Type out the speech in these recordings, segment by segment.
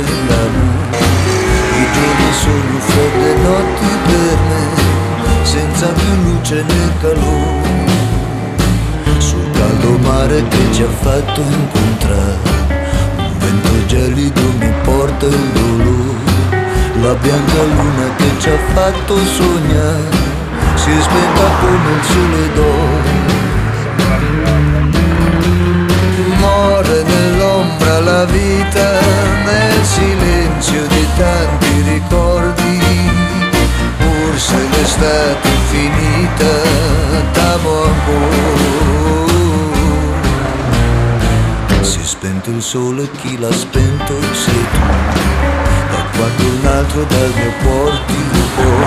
dell'amore. I giorni sono fredde notti per me, senza più luce né calore. Sul caldo mare che ci ha fatto incontrare, un vento gelido mi porta il dolore. La bianca luna che ci ha fatto sognare si è spenta come il sole d'oro. Muore nell'ombra la vita, nel silenzio di tanti ricordi. Pur se l'estate è finita, t'amo ancora. Si è spento il sole, chi l'ha spento sei tu. Da quando un altro dal mio cuore ti rubò.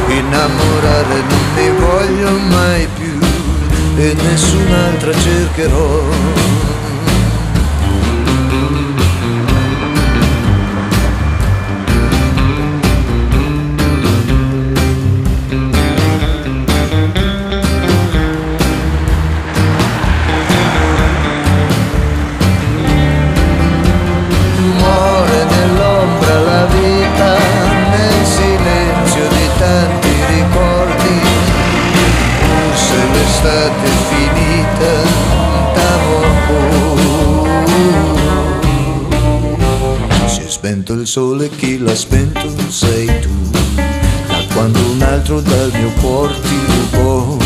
Innamorare non mi voglio mai più e nessun'altra cercherò. Muore nell'ombra la vita, nel silenzio di tanti ricordi. Se l'estate è finita, t'amo ancora. Si è spento il sole, chi l'ha spento sei tu. Da quando un altro dal mio cuore ti rubò.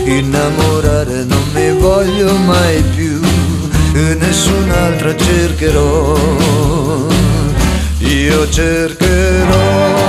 Innamorare non mi voglio mai più e nessun'altra cercherò. Io cercherò